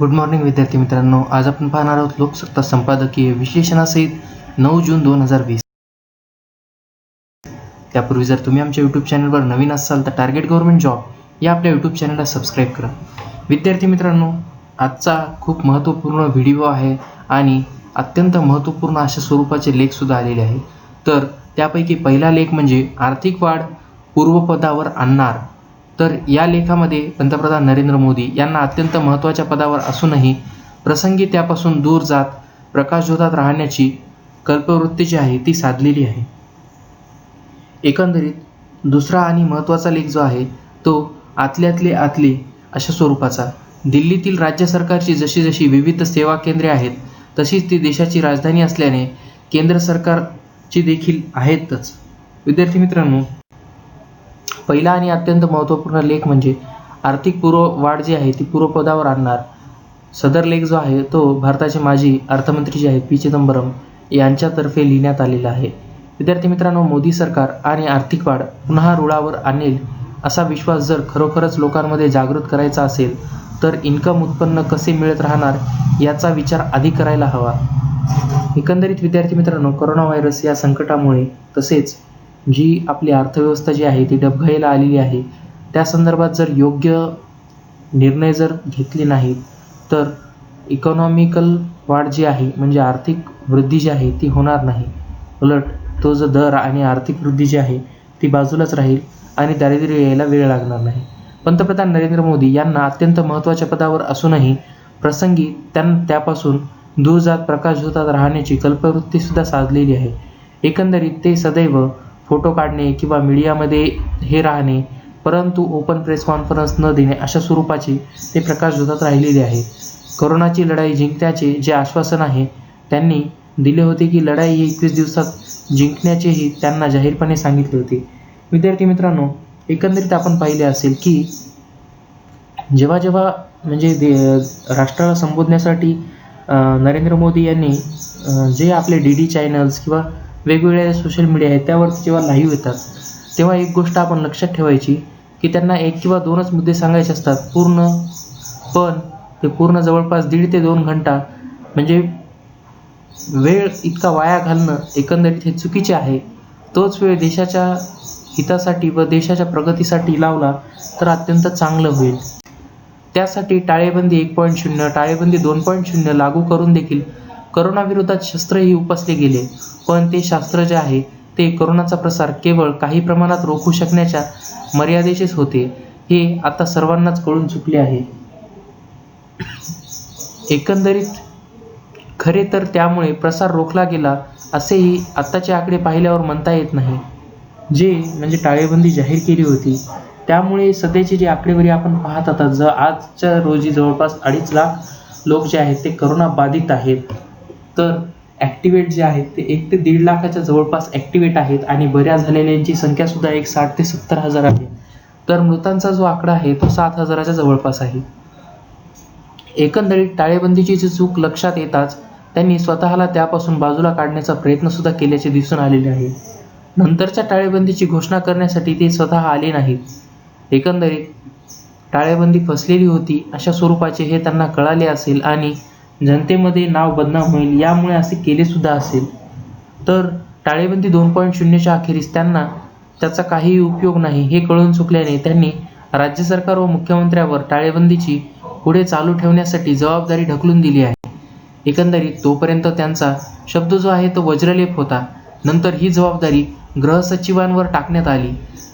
Good morning विद्यार्थी मित्रांनो, आज आपण पाहणार आहोत लोकसत्ता संपादकीय विश्लेषणासहित 9 जून 2020. त्यापूर्वी जर तुम्ही आमच्या यूट्यूब चॅनलवर नवीन असाल तर टार्गेट गव्हर्नमेंट जॉब या आपल्या यूट्यूब चॅनलला सबस्क्राईब करा. विद्यार्थी मित्रांनो, आजचा खूप महत्त्वपूर्ण व्हिडिओ आहे आणि अत्यंत महत्त्वपूर्ण अशा स्वरूपाचे लेखसुद्धा आलेले आहे. तर त्यापैकी पहिला लेख म्हणजे आर्थिक वाढ पूर्वपदावर आणणार. तर या लेखामध्ये पंतप्रधान नरेंद्र मोदी यांना अत्यंत महत्त्वाच्या पदावर असूनही प्रसंगी त्यापासून दूर जात प्रकाशझोतात राहण्याची कल्पवृत्ती जी आहे ती साधलेली आहे. एकंदरीत दुसरा आणि महत्त्वाचा लेख जो आहे तो आतल्यातले आतले अशा स्वरूपाचा. दिल्लीतील राज्य सरकारची जशी जशी विविध सेवा केंद्रे आहेत तशीच ती देशाची राजधानी असल्याने केंद्र सरकारची देखील आहेतच. विद्यार्थी मित्रांनो, पहिला आणि अत्यंत महत्त्वपूर्ण लेख म्हणजे आर्थिक वाढ जी आहे ती पूर्वपदावर आणणार. सदर लेख जो आहे तो भारताचे माजी अर्थमंत्री जे आहेत पी चिदंबरम यांच्यातर्फे लिहिण्यात आलेला आहे. विद्यार्थी मित्रांनो, मोदी सरकार आणि आर्थिक वाढ पुन्हा रुळावर आणेल असा विश्वास जर खरोखरच लोकांमध्ये जागृत करायचा असेल तर इन्कम उत्पन्न कसे मिळत राहणार याचा विचार आधी करायला हवा. एकंदरीत विद्यार्थी मित्रांनो, कोरोना व्हायरस या संकटामुळे तसेच जी आपली अर्थव्यवस्था जी आहे ती डबघाईला आलेली आहे, त्या संदर्भात जर योग्य निर्णय जर घेतले नाहीत तर इकॉनॉमिकल वाढ जी आहे म्हणजे आर्थिक वृद्धी जी आहे ती होणार नाही. उलट तो जो दर आणि आर्थिक वृद्धी जी आहे ती बाजूलाच राहील आणि दारिद्र्य यायला वेळ लागणार नाही. पंतप्रधान नरेंद्र मोदी यांना अत्यंत महत्त्वाच्या पदावर असूनही प्रसंगी त्यापासून दूर जात प्रकाशझोतात राहण्याची कल्पवृत्तीसुद्धा साधलेली आहे. एकंदरीत ते सदैव फोटो काढणे किंवा मीडियामध्ये हे राहणे, परंतु ओपन प्रेस कॉन्फरन्स न देणे अशा स्वरूपाचे ते प्रकाशझोतात राहिलेले आहे. कोरोनाची लढाई जिंकण्याचे जे आश्वासन आहे त्यांनी दिले होते की लढाई 21 दिवसात जिंकण्याचेही त्यांना जाहीरपणे सांगितले होते. विद्यार्थी मित्रांनो, एकंदरीत आपण पाहिले असेल की जेव्हा जेव्हा म्हणजे राष्ट्राला संबोधण्यासाठी नरेंद्र मोदी यांनी जे आपले DD चॅनल्स किंवा वेगवेगळ्या सोशल मीडिया आहेत त्यावर जेव्हा लाईव्ह येतात तेव्हा एक गोष्ट आपण लक्षात ठेवायची की त्यांना 1 किंवा 2च मुद्दे सांगायचे असतात पण ते पूर्ण जवळपास 1.5 ते 2 घंटा म्हणजे वेळ इतका वाया घालणं एकंदरीत हे चुकीचे आहे. तोच वेळ देशाच्या हितासाठी व देशाच्या प्रगतीसाठी लावला तर अत्यंत चांगलं होईल. त्यासाठी टाळेबंदी 1.0 टाळेबंदी 2.0 लागू करून देखील करोनाविरोधात शस्त्रही उपसले गेले, पण ते शास्त्र जे आहे ते करोनाचा प्रसार केवळ काही प्रमाणात रोखू शकण्याच्या मर्यादेचेच होते. हे आता सर्वांनाच कळून चुकले आहे. एकंदरीत खरे तर त्यामुळे प्रसार रोखला गेला असेही आत्ताचे आकडे पाहिल्यावर म्हणता येत नाही. जे म्हणजे टाळेबंदी जाहीर केली होती त्यामुळे सध्याची जी आकडेवारी आपण पाहत आहात, आजच्या रोजी जवळपास 2.5 लाख लोक जे आहेत ते करोना बाधित आहेत. तर ॲक्टिवेट जे आहेत ते 1 ते 1.5 लाखाच्या जवळपास ॲक्टिवेट आहेत आणि बऱ्या झालेल्यांची संख्यासुद्धा 60 ते 70 हजार आहे. तर मृतांचा जो आकडा आहे तो 7,000च्या जवळपास आहे. एकंदरीत टाळेबंदीची जी चूक लक्षात येताच त्यांनी स्वतःला त्यापासून बाजूला काढण्याचा प्रयत्नसुद्धा केल्याचे दिसून आलेले आहे. नंतरच्या टाळेबंदीची घोषणा करण्यासाठी ते स्वतः आले नाहीत. एकंदरीत टाळेबंदी फसलेली होती अशा स्वरूपाचे हे त्यांना कळाले असेल आणि जनतेमध्ये नाव बदनाम होईल यामुळे असे केले सुद्धा असेल. तर टाळेबंदी 2.0च्या अखेरीस त्यांना त्याचा काहीही उपयोग नाही हे कळून चुकल्याने त्यांनी राज्य सरकार व मुख्यमंत्र्यावर टाळेबंदीची पुढे चालू ठेवण्यासाठी जबाबदारी ढकलून दिली आहे. एकंदरीत तोपर्यंत त्यांचा शब्द जो आहे तो वज्रलेप होता. नंतर ही जबाबदारी गृहसचिवांवर टाकण्यात आली.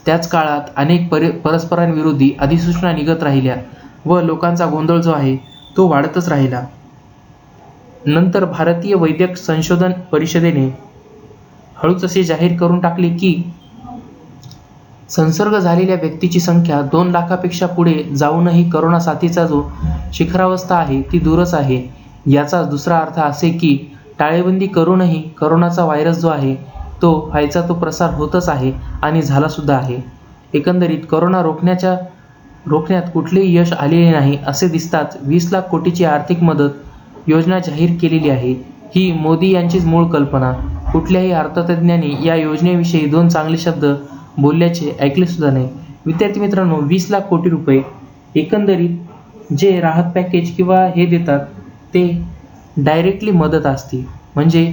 त्याच काळात अनेक परस्परांविरोधी अधिसूचना निघत राहिल्या व लोकांचा गोंधळ जो आहे तो वाढतच राहिला. नंतर भारतीय वैद्यक संशोधन परिषदेने हळूच असे जाहीर करून टाकले की संसर्ग झालेल्या व्यक्तीची संख्या 2 लाखापेक्षा पुढे जाऊनही करोना साथीचा जो शिखरावस्था आहे ती दूरच आहे. याचा दुसरा अर्थ असे की टाळेबंदी करूनही करोनाचा व्हायरस जो आहे तो व्हायचा तो प्रसार होतच आहे आणि झाला सुद्धा आहे. एकंदरीत करोना रोखण्यात कुठलेही यश आलेले नाही असे दिसताच 20 लाख कोटीची आर्थिक मदत योजना जाहीर केलेली आहे. ही मोदी यांचीच मूळ कल्पना. कुठल्याही अर्थतज्ञांनी या योजनेविषयी 2 चांगले शब्द बोलल्याचे ऐकले सुद्धा नाही. विद्यार्थी मित्रांनो, 20 लाख कोटी रुपये एकंदरीत जे राहत पॅकेज किंवा हे देतात ते डायरेक्टली मदत असते. म्हणजे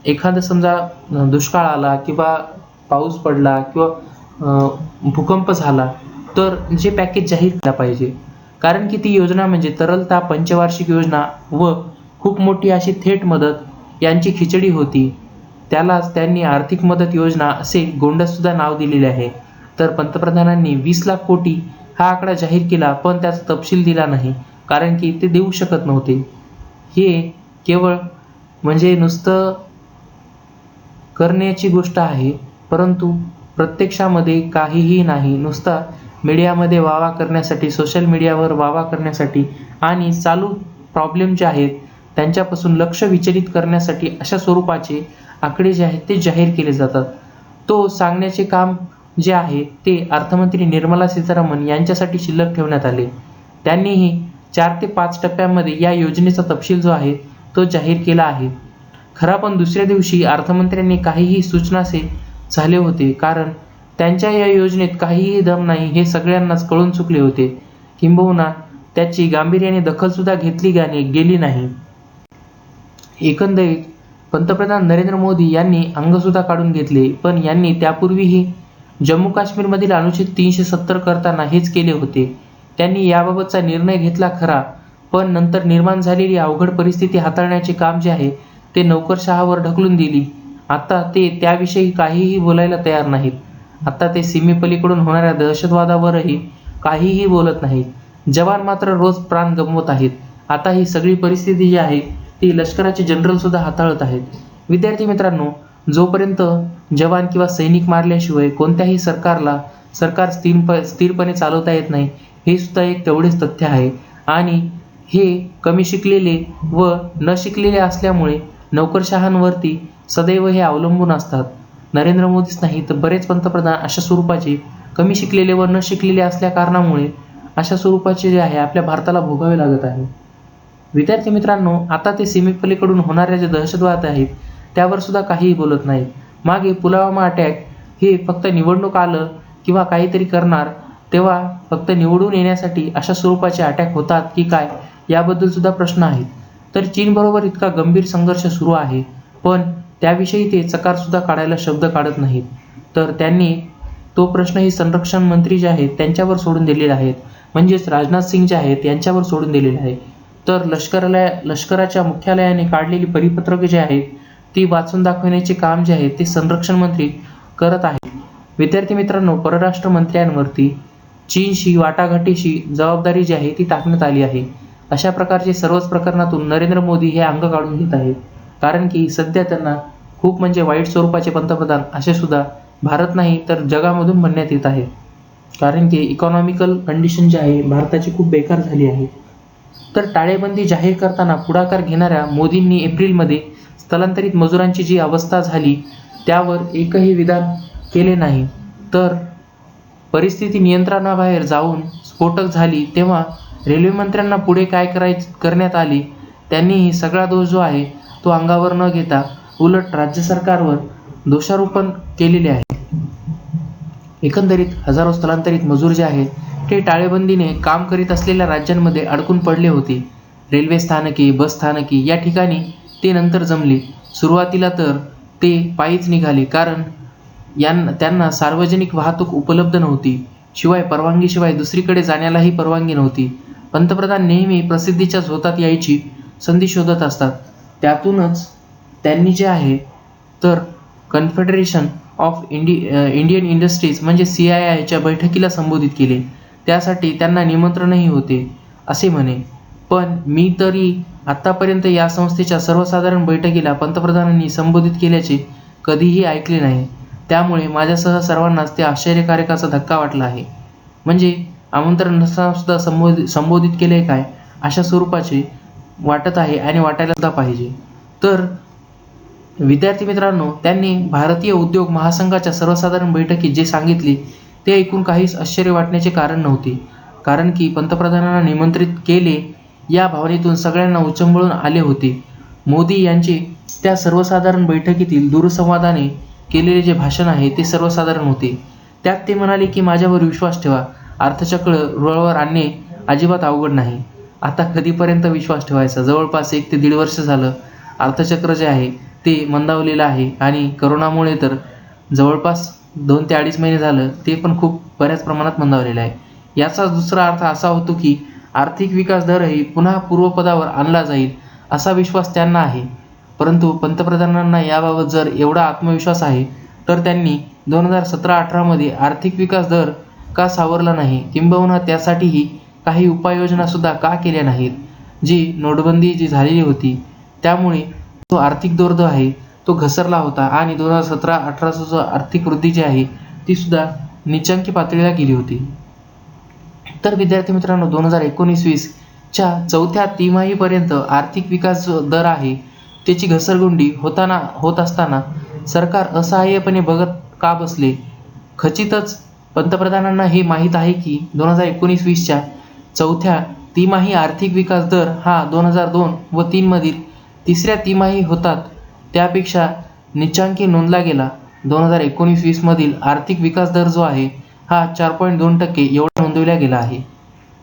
एखादं समजा दुष्काळ आला किंवा पाऊस पडला किंवा भूकंप झाला तर जे पॅकेज जाहीर केलं पाहिजे. कारण की ती योजना म्हणजे तरलता पंचवार्षिक योजना व खूप मोठी अशी थेट मदत यांची खिचडी होती. त्यालाच त्यांनी आर्थिक मदत योजना असे गोंडसुद्धा नाव दिलेले आहे. तर पंतप्रधानांनी 20 लाख कोटी हा आकडा जाहीर केला, पण त्याचा तपशील दिला नाही, कारण की ते देऊ शकत नव्हते. हे केवळ म्हणजे नुसतं करण्याची गोष्ट आहे, परंतु प्रत्यक्षामध्ये काहीही नाही. नुसता मीडियामध्ये वावा करण्यासाठी, सोशल मीडियावर वावा करण्यासाठी आणि चालू प्रॉब्लेम जे आहेत त्यांच्यापासून लक्ष विचलित करण्यासाठी अशा स्वरूपाचे आकडे जे आहेत ते जाहीर केले जातात. तो सांगण्याचे काम जे आहे ते अर्थमंत्री निर्मला सीतारामन यांच्यासाठी शिल्लक ठेवण्यात आले. त्यांनीही 4 ते 5 टप्प्यांमध्ये या योजनेचा तपशील जो आहे तो जाहीर केला आहे. खरा पण दुसऱ्या दिवशी अर्थमंत्र्यांनी काहीही सूचनासे झाले होते, कारण त्यांच्या या योजनेत काहीही दम नाही हे सगळ्यांनाच कळून चुकले होते. किंबहुना त्याची गांभीर्याने दखलसुद्धा घेतली गेली नाही. एकंदरीत पंतप्रधान नरेंद्र मोदी यांनी अंगसुद्धा काढून घेतले, पण यांनी त्यापूर्वीही जम्मू काश्मीरमधील अनुच्छेद 370 करताना हेच केले होते. त्यांनी याबाबतचा निर्णय घेतला खरा, पण नंतर निर्माण झालेली अवघड परिस्थिती हाताळण्याचे काम जे आहे ते नोकरशहावर ढकलून दिली. आता ते त्याविषयी काहीही बोलायला तयार नाहीत. आता ते सीमेपलीकडून होणाऱ्या दहशतवादावरही काहीही बोलत नाहीत. जवान मात्र रोज प्राण गमवत आहेत. आता ही सगळी परिस्थिती जी आहे ती लष्कराचे जनरल सुद्धा हाताळत आहेत. विद्यार्थी मित्रांनो, जोपर्यंत जवान किंवा सैनिक मारल्याशिवाय कोणत्याही सरकार स्थिरपणे चालवता येत नाही, हे सुद्धा एक तेवढेच तथ्य आहे. आणि हे कमी शिकलेले व न शिकलेले असल्यामुळे नोकरशहांवरती सदैव हे अवलंबून असतात. नरेंद्र मोदीच नाही तर बरेच पंतप्रधान अशा स्वरूपाचे कमी शिकलेले व न शिकलेले असल्या कारणामुळे अशा स्वरूपाचे जे आहे आपल्या भारताला भोगावे लागत आहे. विद्यार्थी मित्रांनो, आता ते सीमेपलीकडून होणाऱ्या जे दहशतवाद आहेत त्यावर सुद्धा काहीही बोलत नाहीत. मागे पुलवामा अटॅक हे फक्त निवडणूक आलं किंवा काहीतरी करणार तेव्हा फक्त निवडून येण्यासाठी अशा स्वरूपाचे अटॅक होतात की काय, याबद्दल सुद्धा प्रश्न आहेत. तर चीनबरोबर इतका गंभीर संघर्ष सुरू आहे, पण त्याविषयी ते चकार सुद्धा काढायला शब्द काढत नाहीत. तर त्यांनी तो प्रश्नही संरक्षण मंत्री जे आहेत त्यांच्यावर सोडून दिलेले आहेत, म्हणजेच राजनाथ सिंग जे आहेत यांच्यावर सोडून दिलेले आहे. तर लष्कराच्या मुख्यालयाने काढलेली परिपत्रके जे आहेत ती वाचून दाखवण्याचे काम जे आहे ते संरक्षण मंत्री करत आहेत. विद्यार्थी मित्रांनो, परराष्ट्र मंत्र्यांवरती चीनशी वाटाघाटीची जबाबदारी जी आहे ती टाकण्यात आली आहे. अशा प्रकारचे सर्वच प्रकरणातून नरेंद्र मोदी हे अंग काढून घेत आहेत, कारण की सध्या त्यांना खूप म्हणजे वाईट स्वरूपाचे पंतप्रधान असे सुद्धा भारत नाही तर जगामधून म्हणण्यात येत आहे. कारण की इकॉनॉमिकल कंडिशन जी आहे भारताची खूप बेकार झाली आहे. तर टाळेबंदी जाहीर करताना पुढाकार घेणाऱ्या मोदींनी एप्रिलमध्ये स्थलांतरित मजुरांची जी अवस्था झाली त्यावर एकही विधान केले नाही. तर परिस्थिती नियंत्रणाबाहेर जाऊन स्फोटक झाली तेव्हा रेल्वे मंत्र्यांना पुढे काय करण्यात आले, त्यांनीही सगळा दोष जो आहे तो अंगावर न घेता उलट राज्य सरकारवर दोषारोपण केलेले आहे. एकंदरीत हजारो स्थलांतरित मजूर जे आहेत ते टाळेबंदीने काम करीत असलेल्या राज्यांमध्ये अडकून पडले होते. रेल्वे स्थानके, बस स्थानके या ठिकाणी ते नंतर जमले. सुरुवातीला तर ते पायीच निघाले, कारण त्यांना सार्वजनिक वाहतूक उपलब्ध नव्हती. शिवाय परवानगीशिवाय दुसरीकडे जाण्यालाही परवानगी नव्हती. पंतप्रधान नेहमी प्रसिद्धीच्या झोतात यायची संधी शोधत असतात. त्यातूनच त्यांनी जे आहे तर कन्फेडरेशन ऑफ इंडियन इंडस्ट्रीज म्हणजे CII बैठकीला संबोधित केले. त्यासाठी त्यांना निमंत्रणही होते असे म्हणे. पण मी तरी आत्तापर्यंत या संस्थेच्या सर्वसाधारण बैठकीला पंतप्रधानांनी संबोधित केल्याचे कधीही ऐकले नाही. त्यामुळे माझ्यासह सर्वांनाच ते आश्चर्यकारकाचा धक्का वाटला आहे. म्हणजे आमंत्रण नसताना सुद्धा संबोधित केले काय, अशा स्वरूपाचे वाटत आहे आणि वाटायला सुद्धा पाहिजे. तर विद्यार्थी मित्रांनो, त्यांनी भारतीय उद्योग महासंघाच्या सर्वसाधारण बैठकीत जे सांगितले ते ऐकून काहीच आश्चर्य वाटण्याचे कारण नव्हते. कारण की पंतप्रधानांना निमंत्रित केले या भावनेतून सगळ्यांना उचंबळून आले होते. मोदी यांचे त्या सर्वसाधारण बैठकीतील दूरसंवादाने केलेले जे भाषण आहे ते सर्वसाधारण होते. त्यात ते म्हणाले की माझ्यावर विश्वास ठेवा, अर्थचक्र रुळावर आणणे अजिबात अवघड नाही. आता कधीपर्यंत विश्वास ठेवायचा? जवळपास 1 ते 1.5 वर्ष झालं अर्थचक्र जे आहे ते मंदावलेलं आहे आणि करोनामुळे तर जवळपास 2 ते 2.5 महिने झालं ते पण खूप बऱ्याच प्रमाणात मंदावलेलं आहे. याचा दुसरा अर्थ असा होतो की आर्थिक विकास दरही पुन्हा पूर्वपदावर आणला जाईल असा विश्वास त्यांना आहे. परंतु पंतप्रधानांना याबाबत जर एवढा आत्मविश्वास आहे तर त्यांनी 2017-18 मध्ये आर्थिक विकास दर का सावरला नाही, किंबहुना त्यासाठीही काही उपाययोजना सुद्धा का केल्या नाहीत? जी नोटबंदी जी झालेली होती त्यामुळे जो आर्थिक दर जो आहे तो घसरला होता आणि 2017-18 जो आर्थिक वृद्धी जी आहे ती सुद्धा नीचांकी पातळीला गेली होती. तर विद्यार्थी मित्रांनो, 2019-20 च्या चौथ्या तिमाहीपर्यंत आर्थिक विकास जो दर आहे त्याची घसरगुंडी होत असताना सरकार असहाय्यपणे बघत का बसले? खचितच पंतप्रधानांना हे माहीत आहे की 2019-20 च्या चौथ्या तिमाही आर्थिक विकास दर हा 2002 व 3 मधील तिसऱ्या तिमाही होतात त्यापेक्षा नीचांकी नोंदला गेला. 2019-20 मधील आर्थिक विकास दर जो आहे हा 4.2% एवढा नोंदवला गेला आहे.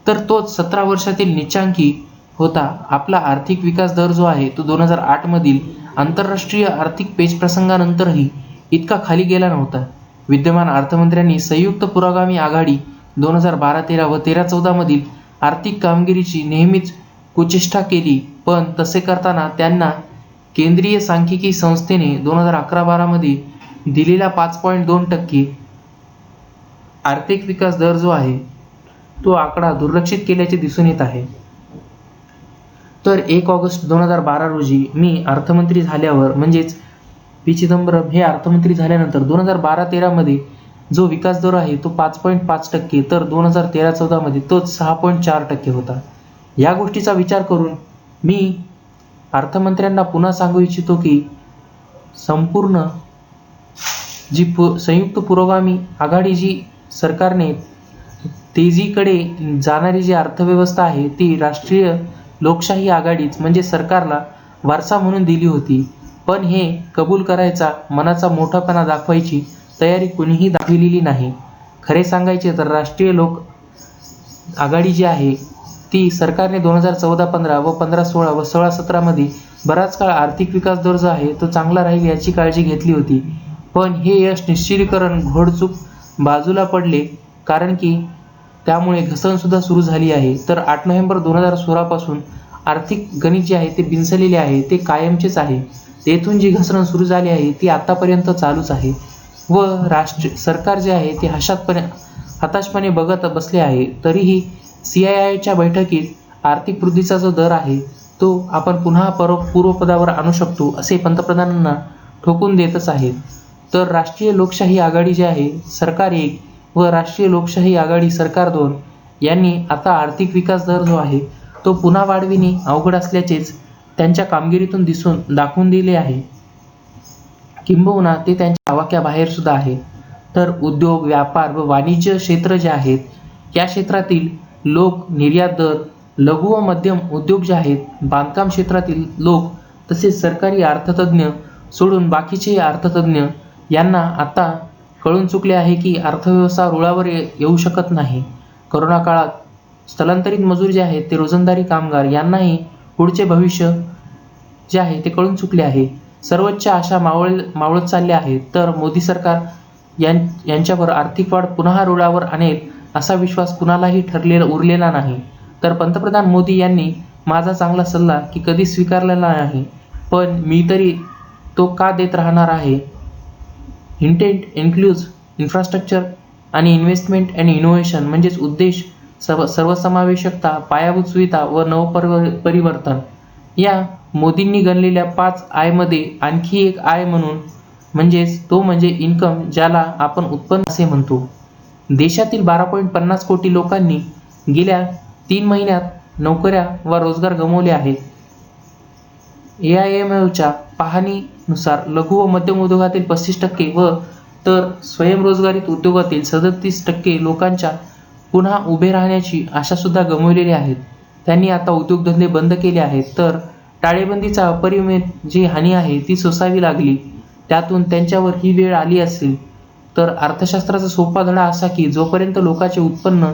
तर तोच 17 वर्षातील नीचांकी होता. आपला आर्थिक विकास दर जो आहे तो 2008 मधील आंतरराष्ट्रीय आर्थिक पेचप्रसंगानंतरही इतका खाली गेला नव्हता. विद्यमान अर्थमंत्र्यांनी संयुक्त पुरोगामी आघाडी 2012-13 व 13-14 मधील आर्थिक कामगिरीची नेहमीच कुचेष्टा केली, पण तसे करताना त्यांना केंद्रीय सांख्यिकी संस्थेने 2011-12 मध्ये दिलेला 5.2% आर्थिक विकास दर जो आहे तो आकडा दुर्लक्षित केल्याचे दिसून येत आहे. तर 1 ऑगस्ट 2012 रोजी मी अर्थमंत्री झाल्यावर, म्हणजेच पी चिदंबरम हे अर्थमंत्री झाल्यानंतर 2012-13 मध्ये जो विकास दर आहे तो 5.5%, तर 2013-14 मध्ये तो 6.4% होता. या गोष्टीचा विचार करून मी अर्थमंत्र्यांना पुन्हा सांगू इच्छितो की संपूर्ण जी संयुक्त पुरोगामी आघाडी जी सरकारने तेजीकडे जाणारी जी अर्थव्यवस्था आहे ती राष्ट्रीय लोकशाही आघाडीच म्हणजे सरकारला वारसा म्हणून दिली होती, पण हे कबूल करायचा मनाचा मोठापणा दाखवायची तयारी कुणीही दाखविलेली नाही. खरे सांगायचे तर राष्ट्रीय लोक आघाडी जी आहे ती सरकारने 2014-15 व 15-16 व 16-17 मध्ये बराच काळ आर्थिक विकास दर जो आहे तो चांगला राहील याची काळजी घेतली होती, पण हे यश निश्चितीकरण घोडचूक बाजूला पडले, कारण की त्यामुळे घसरण सुद्धा सुरू झाली आहे. तर 8 नोव्हेंबर 2016 पासून आर्थिक गणित जे आहे ते बिनसलेले आहे, ते कायमचेच आहे. तेथून जी घसरण सुरू झाली आहे ती आतापर्यंत चालूच आहे व सरकार जे आहे ते हताशपणे बघत बसले आहे. तरीही CIIच्या बैठकीत आर्थिक वृद्धीचा जो दर आहे तो आपण पुन्हा पूर्वपदावर आणू शकतो असे पंतप्रधानांना ठोकून देतच आहेत. तर राष्ट्रीय लोकशाही आघाडी जी आहे सरकार 1 व राष्ट्रीय लोकशाही आघाडी सरकार 2 यांनी आता आर्थिक विकास दर जो आहे तो पुन्हा वाढविणे अवघड असल्याचेच त्यांच्या कामगिरीतून दाखवून दिले आहे, किंबहुना ते त्यांच्या आवाक्याबाहेर सुद्धा आहे. तर उद्योग, व्यापार व वाणिज्य क्षेत्र जे आहेत या क्षेत्रातील लोक, निर्यात दर, लघु व मध्यम उद्योग जे आहेत, बांधकाम क्षेत्रातील लोक, तसेच सरकारी अर्थतज्ञ सोडून बाकीचे अर्थतज्ञ यांना आता कळून चुकले आहे की अर्थव्यवस्था रुळावर येऊ शकत नाही. करोना काळात स्थलांतरित मजूर जे आहेत ते रोजंदारी कामगार यांनाही पुढचे भविष्य जे आहे ते कळून चुकले आहे. सर्वोच्च आशा मावळत चालल्या आहेत. तर मोदी सरकार यांच्यावर आर्थिक वाढ पुन्हा रुळावर आणेल असा विश्वास कुणालाही उरलेला नाही. तर पंतप्रधान मोदी यांनी माझा चांगला सल्ला की कधी स्वीकारलेला नाही, पण मी तरी तो का देत राहणार आहे. इंटेंट इन्क्लूज इन्फ्रास्ट्रक्चर आणि इन्व्हेस्टमेंट अँड इनोव्हेशन, म्हणजेच उद्देश सर्वसमावेशकता, पायाभूत सुविधा व नवपरिवर्तन या मोदींनी गणलेल्या 5 आय मध्ये आणखी एक आय म्हणजेच तो म्हणजे इन्कम, ज्याला आपण उत्पन्न असे म्हणतो. देशातील 12.50 कोटी लोकांनी गेल्या 3 महिन्यात नोकऱ्या व रोजगार गमावले आहेत. AIMFच्या पाहणीनुसार लघु व मध्यम उद्योगातील 35% व तर स्वयंरोजगारीत उद्योगातील 37% लोकांच्या पुन्हा उभे राहण्याची आशा सुद्धा गमावलेली आहेत. त्यांनी आता उद्योगधंदे बंद केले आहेत. तर टाळेबंदीचा अपरिमित जी हानी आहे ती सोसावी लागली, त्यातून त्यांच्यावर ही वेळ आली असेल. तर अर्थशास्त्राचा सोपा धडा असा की जोपर्यंत लोकांचे उत्पन्न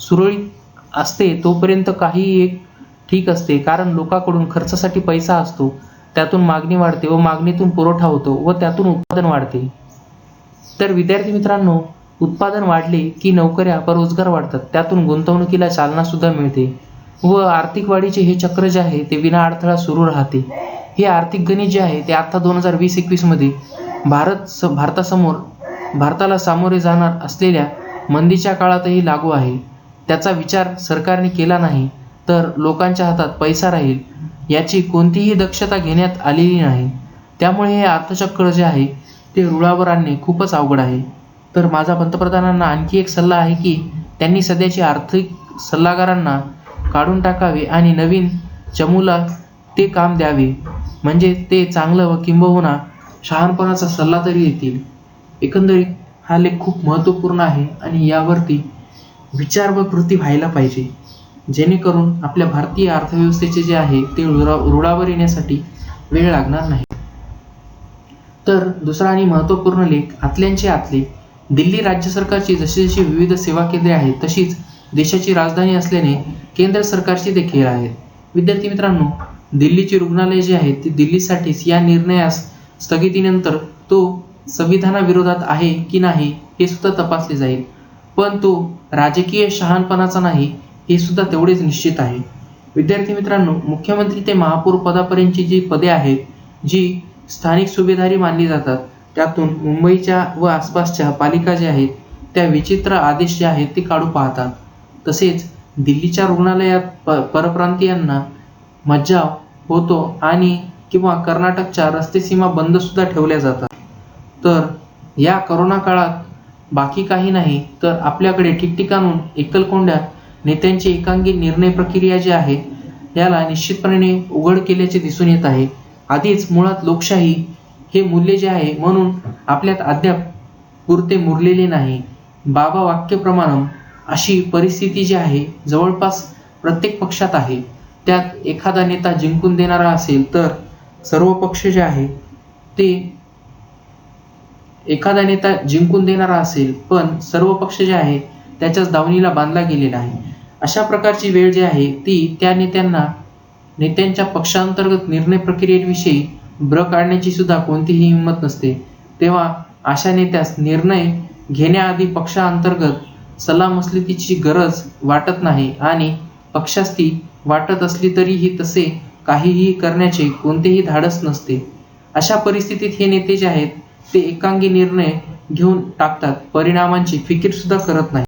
सुरळीत असते तोपर्यंत काही एक ठीक असते, कारण लोकांकडून खर्चासाठी पैसा असतो, त्यातून मागणी वाढते व मागणीतून पुरवठा होतो व त्यातून उत्पादन वाढते. तर विद्यार्थी मित्रांनो, उत्पादन वाढले की नोकऱ्या व रोजगार वाढतात, त्यातून गुंतवणुकीला चालना सुद्धा मिळते व आर्थिक वाढीचे हे चक्र जे आहे ते विना अडथळा सुरू राहते. हे आर्थिक गणित जे आहे ते आता 2020-21 मध्ये भारताला सामोरे जाणार असलेल्या मंदीच्या काळातही लागू आहे. त्याचा विचार सरकारने केला नाही तर लोकांच्या हातात पैसा राहील याची कोणतीही दक्षता घेण्यात आलेली नाही. त्यामुळे हे अर्थचक्र जे आहे ते रुळावर आणणे खूपच अवघड आहे. तर माझा पंतप्रधानांना आणखी एक सल्ला आहे की त्यांनी सध्याची आर्थिक सल्लागारांना काढून टाकावे आणि नवीन चमूला ते काम द्यावे, म्हणजे ते चांगलं व किंबहुना शहाणपणाचा सल्ला तरी देतील. एकंदरीत हा लेख खूप महत्त्वपूर्ण आहे आणि यावरती विचार व कृती व्हायला पाहिजे, जेणेकरून आपल्या भारतीय अर्थव्यवस्थेचे जे आहे ते रुळावर येण्यासाठी वेळ लागणार नाही. तर दुसरा आणि महत्त्वपूर्ण लेख, आतल्यांचे आतले. दिल्ली राज्य सरकारची जशी जशी विविध सेवा केंद्रे आहेत तशीच देशाची राजधानी असल्याने केंद्र सरकारची देखील आहेत. विद्यार्थी मित्रांनो, दिल्लीची रुग्णालय जे आहेत ते दिल्लीसाठीच या निर्णयास स्थगितीनंतर तो संविधानाविरोधात आहे की नाही हे सुद्धा तपासले जाईल, पण तो राजकीय शहाणपणाचा नाही हे सुद्धा तेवढेच निश्चित आहे. विद्यार्थी मित्रांनो, मुख्यमंत्री ते महापौर पदापर्यंतची जी पदे आहेत जी स्थानिक सुभेदारी मानली जातात, त्यातून मुंबईच्या व आसपासच्या पालिका ज्या आहेत त्या विचित्र आदेश जे आहेत ते काढू पाहतात. तसेच दिल्लीच्या रुग्णालयात परप्रांतीयांना मज्जाव होतो आणि किंवा कर्नाटकच्या रस्ते सीमा बंद सुद्धा ठेवल्या जातात. तर या करोना काळात बाकी काही नाही तर आपल्याकडे ठिकठिकाणून एकलकोंड्या नेत्यांची एकांगी निर्णय प्रक्रिया जी आहे याला निश्चितपणे उघड केल्याचे दिसून येत आहे. आधीच मुळात लोकशाही हे मूल्य जे आहे म्हणून आपल्यात अद्याप पुरते मुरलेले नाही. बाबा वाक्यप्रमाणे अशी परिस्थिती जी आहे जवळपास प्रत्येक पक्षात आहे. त्यात एखादा नेता जिंकून देणारा असेल तर सर्व पक्ष जे आहे ते एखादा नेता जिंकून देणारा असेल पण सर्व पक्ष जे आहे त्याच्याच दावणीला बांधला गेलेला आहे. अशा प्रकारची वेळ जी आहे ती त्या नेत्यांच्या पक्षांतर्गत निर्णय प्रक्रियेविषयी ब्र काढण्याची सुद्धा कोणतीही हिंमत नसते. तेव्हा अशा नेत्यास निर्णय घेण्याआधी पक्षांतर्गत सल्लामसलतीची गरज वाटत नाही आणि पक्षास ती वाटत असली तरीही तसे काहीही करण्याचे कोणतेही धाडस नसते. अशा परिस्थितीत हे नेते जे आहेत ते एकांगी निर्णय घेऊन टाकतात, परिणामांची फिकीर सुद्धा करत नाही.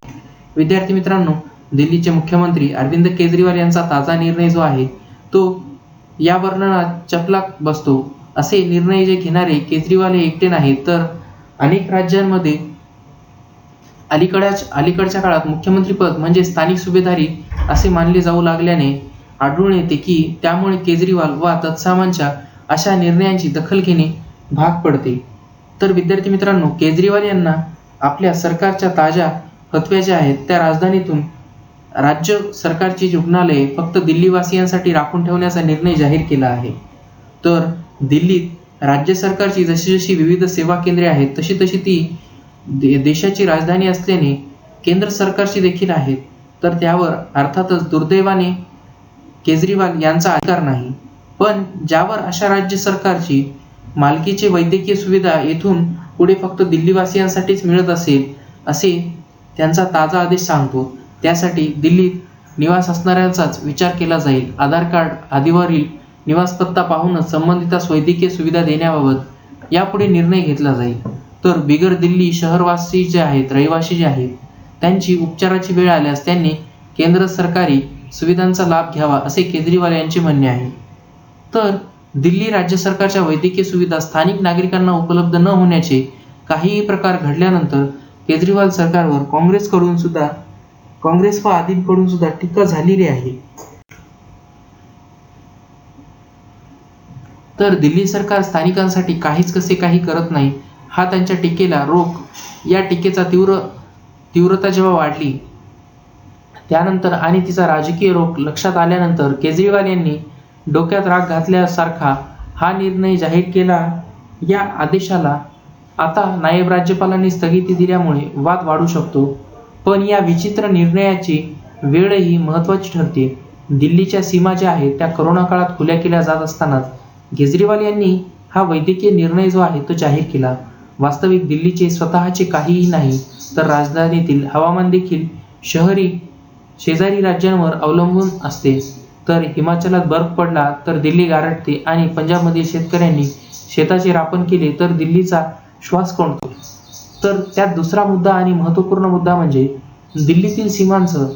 विद्यार्थी मित्रांनो, दिल्लीचे मुख्यमंत्री अरविंद केजरीवाल यांचा ताजा निर्णय जो आहे तो या वर्णनात चपलाक बसतो. असे निर्णय जे घेणारे केजरीवाल हे एकटे नाहीत तर अनेक राज्यांमध्ये अलीकडच्या काळात मुख्यमंत्रीपद म्हणजे स्थानिक सुभेदारी असे मानले जाऊ लागल्याने आढळून येते की त्यामुळे केजरीवाल व तत्सामांच्या अशा निर्णयांची दखल घेणे भाग पडते. तर विद्यार्थी मित्रांनो, केजरीवाल यांना आपल्या सरकारच्या ताज्या फतव्या ज्या आहेत त्या राजधानीतून राज्य सरकारची रुग्णालये फक्त दिल्लीवासियांसाठी राखून ठेवण्याचा निर्णय जाहीर केला आहे. तर दिल्लीत राज्य सरकारची जशी जशी विविध सेवा केंद्रे आहेत तशी तशी ती देशाची राजधानी असल्याने केंद्र सरकारची देखील आहेत. तर त्यावर अर्थातच दुर्दैवाने केजरीवाल यांचा अधिकार नाही. पण ज्यावर अशा राज्य सरकारची मालकीचे वैद्यकीय सुविधा येथून पुढे फक्त दिल्लीवासियांसाठीच मिळत असेल असे त्यांचा ताजा आदेश सांगतो, त्यासाठी दिल्लीत निवास असणाऱ्यांचाच विचार केला जाईल. आधार कार्ड आदीवरील निवास पत्ता पाहूनच संबंधितास वैद्यकीय सुविधा देण्याबाबत यापुढे निर्णय घेतला जाईल. तर बिगर दिल्ली शहरवासी जे आहेत, रहिवासी जे आहेत, त्यांची उपचाराची वेळ आल्यास त्यांनी केंद्र सरकारी सुविधांचा लाभ घ्यावा असे केजरीवाल यांचे म्हणणे आहे. तर दिल्ली राज्य सरकारच्या वैद्यकीय सुविधा स्थानिक नागरिकांना उपलब्ध न होण्याचे काहीही प्रकार घडल्यानंतर केजरीवाल सरकारवर काँग्रेस व आदींकडून सुद्धा टीका झालेली आहे. तर दिल्ली सरकार स्थानिकांसाठी काहीच कसे काही करत नाही हा त्यांच्या टीकेला रोख. या टीकेचा तीव्रता जेव्हा वाढली त्यानंतर आणि तिचा राजकीय रोख लक्षात आल्यानंतर केजरीवाल यांनी डोक्यात राग घातल्यासारखा हा निर्णय जाहीर केला. या आदेशाला आता नायब राज्यपालांनी स्थगिती दिल्यामुळे वाद वाढू शकतो, पण या विचित्र निर्णयाची वेळही महत्त्वाची ठरते. दिल्लीच्या सीमा ज्या आहेत त्या करोना काळात खुल्या केल्या जात असतानाच केजरीवाल यांनी हा वैद्यकीय निर्णय जो आहे तो जाहीर केला. वास्तविक दिल्लीचे स्वतःचे काहीही नाही तर राजधानीतील हवामान देखील शेजारी राज्यांवर अवलंबून असते. तर हिमाचलात बर्फ पडला तर दिल्ली गारठते आणि पंजाबमधील शेतकऱ्यांनी शेताचे रापण केले तर दिल्लीचा श्वास कोंडतो. तर त्यात दुसरा मुद्दा आणि महत्त्वपूर्ण मुद्दा म्हणजे दिल्लीतील सीमांचं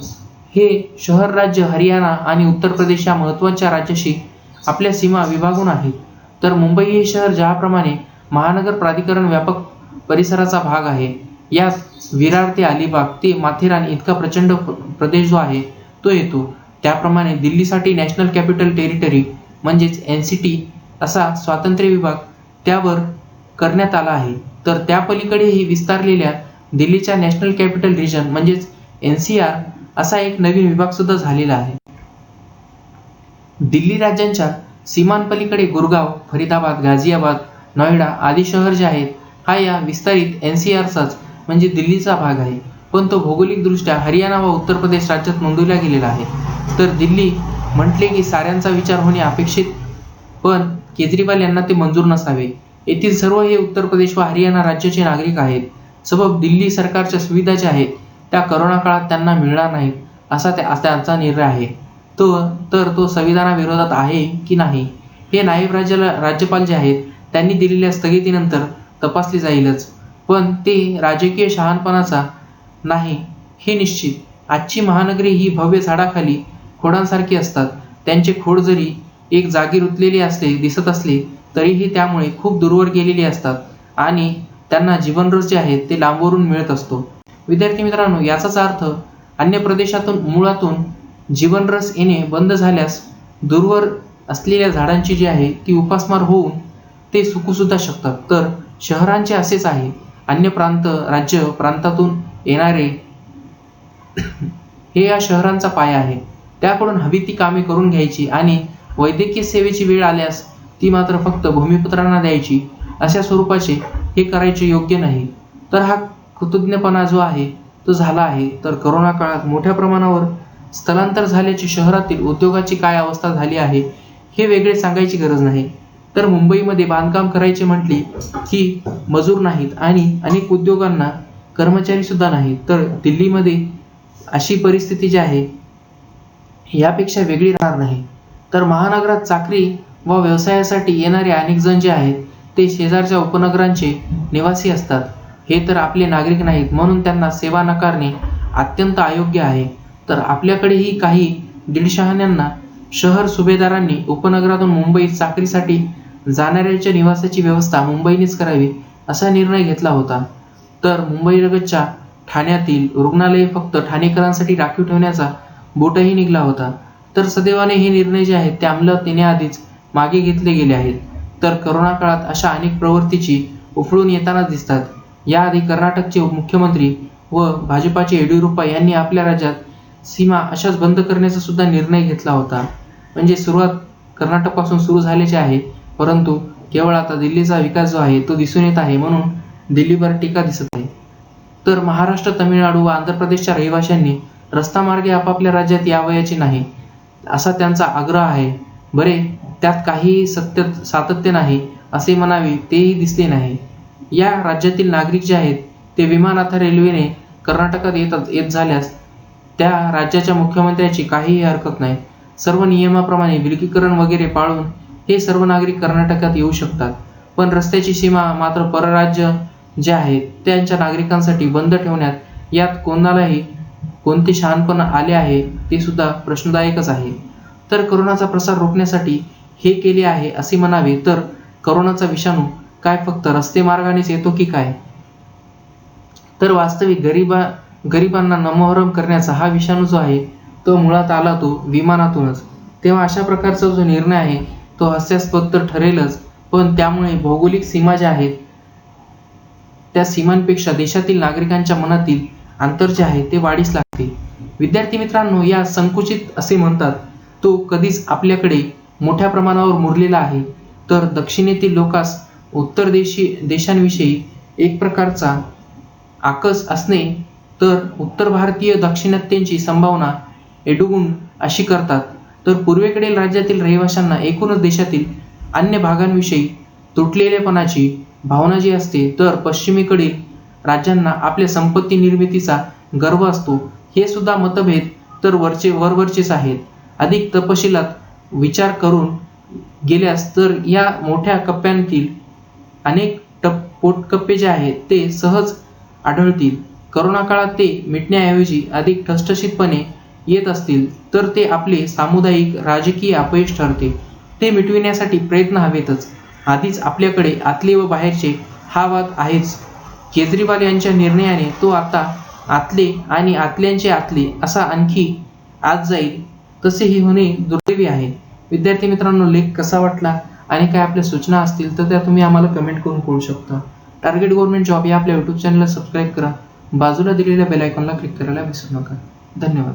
हे शहर राज्य हरियाणा आणि उत्तर प्रदेश या महत्त्वाच्या राज्याशी आपल्या सीमा विभागून आहेत. तर मुंबई हे शहर ज्याप्रमाणे महानगर प्राधिकरण व्यापक परिसराचा भाग आहे, यात विरार ते अलिबाग ते माथेरान इतका प्रचंड प्रदेश जो आहे तो येतो. त्याप्रमाणे दिल्लीसाठी नॅशनल कॅपिटल टेरिटरी म्हणजेच NCT असा स्वातंत्र्य विभाग त्यावर करण्यात आला आहे. तर त्या पलीकडेही विस्तारलेल्या दिल्लीच्या नॅशनल कॅपिटल रिजन म्हणजेच NCR असा एक नवीन विभाग सुद्धा झालेला आहे. दिल्ली राज्यांच्या सीमांपलीकडे गुरगाव, फरीदाबाद, गाझियाबाद, नोएडा आदी शहर जे आहेत हा या विस्तारित NCRचाच म्हणजे दिल्लीचा भाग आहे, पण तो भौगोलिकदृष्ट्या हरियाणा व उत्तर प्रदेश राज्यात नोंदवला गेलेला आहे. तर दिल्ली म्हटले की साऱ्यांचा विचार होणे अपेक्षित, पण केजरीवाल यांना ते मंजूर नसावे. येथील सर्व हे उत्तर प्रदेश व हरियाणा राज्याचे नागरिक आहेत. सबब दिल्ली सरकारच्या सुविधा ज्या आहेत त्या करोना काळात त्यांना मिळणार नाहीत असा त्यांचा निर्णय आहे. तो संविधानाविरोधात आहे की नाही हे नायब राज्यपाल जे आहेत त्यांनी दिलेल्या स्थगितीनंतर तपासले जाईलच, पण ते राजकीय शहाणपणाचा नाही हे निश्चित. आजची महानगरे ही भव्य झाडाखाली खोडांसारखी असतात. त्यांचे खोड जरी एक जागी रुतलेले दिसत असले तरीही त्यामुळे खूप दूरवर गेलेली असतात आणि त्यांना जीवनरस जे आहेत ते लांबवरून मिळत असतो. विद्यार्थी मित्रांनो, याचाच अर्थ अन्य प्रदेशातून मुळातून जीवनरस येणे बंद झाल्यास दूरवर असलेल्या झाडांची जी आहे ती उपासमार होऊन ते सुकू सुद्धा शकतात. तर शहरांचे असेच आहे. अन्य प्रांतातून येणारे हे या शहरांचा पाया आहे. त्याकडून हवी ती कामे करून घ्यायची आणि वैद्यकीय सेवेची वेळ आल्यास ती मात्र फक्त भूमिपुत्रांना द्यायची अशा स्वरूपाचे हे करायचे योग्य नाही. तर हा कृतज्ञपणा जो आहे तो झाला आहे. तर करोना काळात मोठ्या प्रमाणावर स्थलांतर झाल्याची शहरातील उद्योगाची काय अवस्था झाली आहे हे वेगळे सांगायची गरज नाही. तर मुंबईमध्ये बांधकाम करायचे म्हटले की मजूर नाहीत आणि अनेक उद्योगांना कर्मचारी सुद्धा नाहीत. तर दिल्लीमध्ये अशी परिस्थिती जी आहे यापेक्षा वेगळी राहणार नाही. तर महानगरात चाकरी व व्यवसायासाठी येणारे अनेक जण जे आहेत ते शेजारच्या उपनगरांचे निवासी असतात. हे तर आपले नागरिक नाहीत म्हणून त्यांना सेवा नाकारणे अत्यंत अयोग्य आहे. तर आपल्याकडेही काही दीडशहाण्यांना शहर सुभेदारांनी उपनगरातून मुंबईत चाकरीसाठी जाणाऱ्यांच्या निवासाची व्यवस्था मुंबईनेच करावी असा निर्णय घेतला होता. तर मुंबईलगतच्या ठाण्यातील रुग्णालये फक्त ठाणेकरांसाठी राखीव ठेवण्याचा बोटही निघाला होता. तर सदैवाने हे निर्णय जे आहेत ते अंमलात येण्याआधीच मागे घेतले गेले आहेत. तर करोना काळात अशा अनेक प्रवृत्तीची उफळून येताना दिसतात. याआधी कर्नाटकचे मुख्यमंत्री व भाजपाचे येडियुरप्पा यांनी आपल्या राज्यात सीमा अशाच बंद करण्याचा सुद्धा निर्णय घेतला होता. म्हणजे सुरुवात कर्नाटकपासून सुरू झाल्याची आहे, परंतु केवळ आता दिल्लीचा विकास जो आहे तो दिसून येत आहे म्हणून दिल्लीवर टीका दिसत आहे. तर महाराष्ट्र, तामिळनाडू व आंध्र प्रदेशच्या रहिवाशांनी रस्तामार्गे आपापल्या राज्यात यावयाचे नाही असा त्यांचा आग्रह आहे. बरे, त्यात काही सातत्य नाही असे म्हणावे तेही दिसले नाही. या राज्यातील नागरिक जे आहेत ते विमान अथवा रेल्वेने कर्नाटकात येत झाल्यास त्या राज्याच्या मुख्यमंत्र्याची काहीही हरकत नाही. सर्व नियमाप्रमाणे विलगीकरण वगैरे पाळून हे सर्व नागरिक कर्नाटकात येऊ शकतात. पण रस्त्याची सीमा मात्र परराज्य जे आहेत त्यांच्या नागरिकांसाठी बंद ठेवण्यात यात कोणालाही कोणते शहाणपण आले आहे ते सुद्धा प्रश्नदायकच आहे. तर करोनाचा प्रसार रोखण्यासाठी हे केले आहे असे म्हणावे तर करोनाचा विषाणू काय फक्त रस्ते मार्गानेच येतो की काय? तर वास्तविक गरिबांना नमोहरम करण्याचा हा विषाणू जो आहे तो मुळात आला तो विमानातूनच. तेव्हा अशा प्रकारचा जो निर्णय आहे तो हास्यास्पद तर ठरेलच, पण त्यामुळे भौगोलिक सीमा ज्या आहेत त्या सीमांपेक्षा देशातील नागरिकांच्या मनातील अंतर जे आहे ते वाढीस लागते. विद्यार्थी मित्रांनो, या संकुचित असे म्हणतात तो कधीच आपल्याकडे मोठ्या प्रमाणावर मुरलेला आहे. तर दक्षिणेतील लोकांस उत्तर देशांविषयी एक प्रकारचा आकस असणे तर उत्तर भारतीय दाक्षिणात्यांची संभावना एडुगुण अशी करतात, तर पूर्वेकडील राज्यातील रहिवाशांना एकूणच देशातील अन्य भागांविषयी तुटलेलेपणाची भावना जी असते, तर पश्चिमेकडील राज्यांना आपल्या संपत्ती निर्मितीचा गर्व असतो. हे सुद्धा मतभेद तर वरवरचेच आहेत. अधिक तपशिलात विचार करून गेल्यास तर या मोठ्या कप्प्यांतील अनेक पोटकप्पे जे आहेत ते सहज आढळतील. करोना काळात ते मिटण्याऐवजी अधिक ठसठशीतपणे येत असतील, तर ते आपले सामुदायिक राजकीय अपयश ठरते. ते मिटविण्यासाठी प्रयत्न हवेतच. आधीच आपल्याकडे आतले व बाहेरचे हा वाद आहेच. केजरीवाल यांच्या निर्णयाने तो आता आतले आणि आतल्यांचे आतले असा आणखी आत जाईल, तसे हे होणे दुर्दैवी आहे. विद्यार्थी मित्रांनो, लेख कसा वाटला आणि काय आपल्या सूचना असतील तर त्या तुम्ही आम्हाला कमेंट करून कळू शकता. टार्गेट गव्हर्नमेंट जॉब या आपल्या यूट्यूब चॅनलला सबस्क्राईब करा. बाजूला दिलेल्या बेल आयकॉनला क्लिक करायला विसरू नका. धन्यवाद.